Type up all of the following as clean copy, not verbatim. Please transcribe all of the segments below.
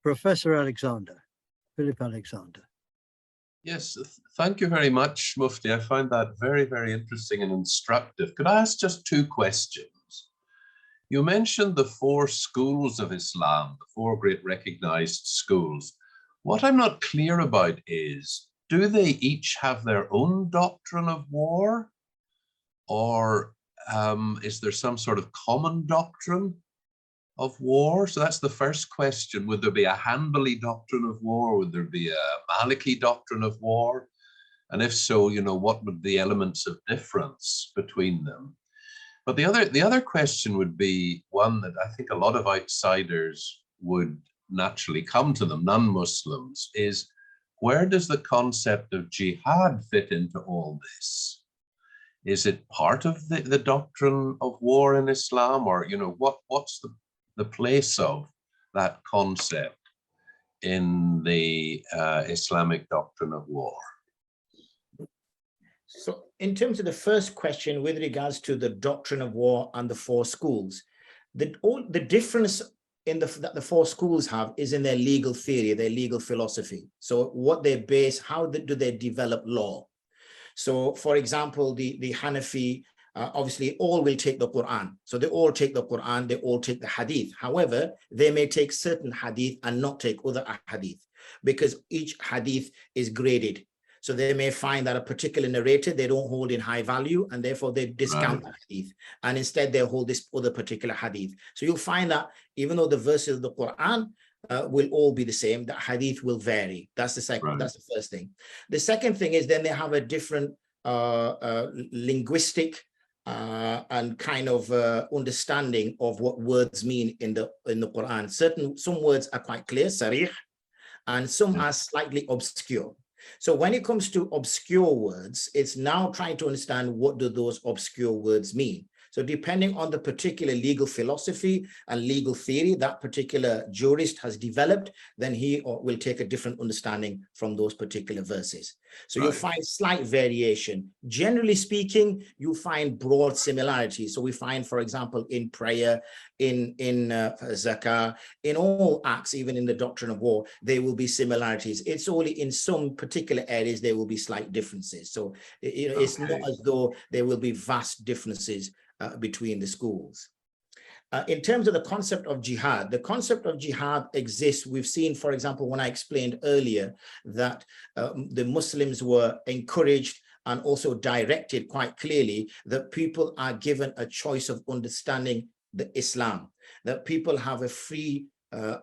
Professor Alexander, Philip Alexander. Yes, thank you very much, Mufti. I find that very, very interesting and instructive. Could I ask just two questions? You mentioned the 4 schools of Islam, the 4 great recognized schools. What I'm not clear about is, do they each have their own doctrine of war? Or is there some sort of common doctrine of war? So that's the first question. Would there be a Hanbali doctrine of war? Would there be a Maliki doctrine of war? And if so, you know, what would the elements of difference between them? But the other question would be one that I think a lot of outsiders would naturally come to them, non-Muslims, is where does the concept of jihad fit into all this? Is it part of the doctrine of war in Islam, or, you know, what's the place of that concept in the Islamic doctrine of war? So in terms of the first question with regards to the doctrine of war and the 4 schools, the difference in that the 4 schools have is in their legal theory, their legal philosophy. So what they base, how do they develop law? So for example, the Hanafi, obviously all will take the Quran. So they all take the Quran, they all take the Hadith. However, they may take certain Hadith and not take other Hadith, because each Hadith is graded. So they may find that a particular narrator they don't hold in high value, and therefore they discount the Hadith, and instead they hold this other particular Hadith. So you'll find that even though the verses of the Quran will all be the same, the Hadith will vary. That's the second. That's the first thing. The second thing is then they have a different linguistic and kind of understanding of what words mean in the Quran. Some words are quite clear, sarih, and some are slightly obscure. So when it comes to obscure words, it's now trying to understand what do those obscure words mean. So depending on the particular legal philosophy and legal theory that particular jurist has developed, then he will take a different understanding from those particular verses. So you'll find slight variation. Generally speaking, you find broad similarities. So we find, for example, in prayer, in zakah, in all acts, even in the doctrine of war, there will be similarities. It's only in some particular areas there will be slight differences. So it's not as though there will be vast differences between the schools. In terms of the concept of jihad, the concept of jihad exists. We've seen, for example, when I explained earlier that the Muslims were encouraged and also directed quite clearly that people are given a choice of understanding the Islam, that people have a free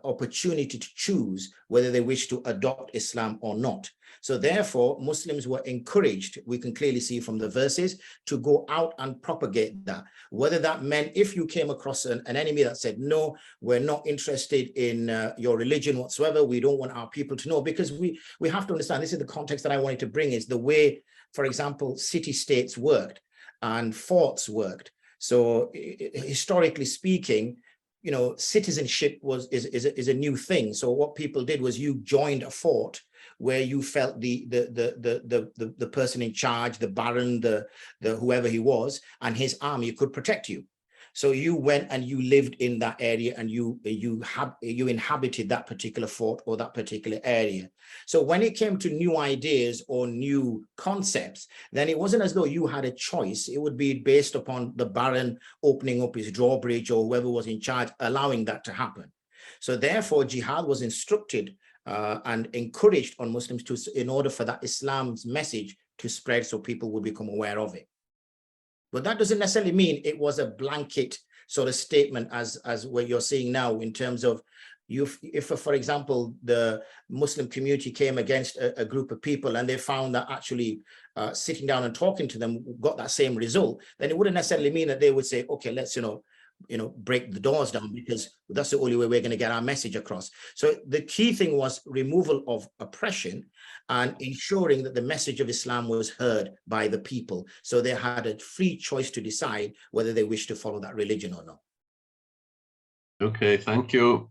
opportunity to choose whether they wish to adopt Islam or not. So therefore, Muslims were encouraged, we can clearly see from the verses, to go out and propagate that. Whether that meant if you came across an enemy that said, no, we're not interested in your religion whatsoever, we don't want our people to know, because we have to understand, this is the context that I wanted to bring, is the way, for example, city-states worked and forts worked. So historically speaking, you know, citizenship is a new thing. So what people did was you joined a fort where you felt the person in charge, the baron, the whoever he was, and his army could protect you. So you went and you lived in that area, and you inhabited that particular fort or that particular area. So when it came to new ideas or new concepts, then it wasn't as though you had a choice. It would be based upon the baron opening up his drawbridge or whoever was in charge, allowing that to happen. So therefore, jihad was instructed and encouraged on Muslims in order for that Islam's message to spread so people would become aware of it. But that doesn't necessarily mean it was a blanket sort of statement as what you're seeing now, in terms of if for example, the Muslim community came against a group of people and they found that actually sitting down and talking to them got that same result, then it wouldn't necessarily mean that they would say, okay, let's, break the doors down, because that's the only way we're going to get our message across. So the key thing was removal of oppression and ensuring that the message of Islam was heard by the people, so they had a free choice to decide whether they wish to follow that religion or not. Okay, thank you.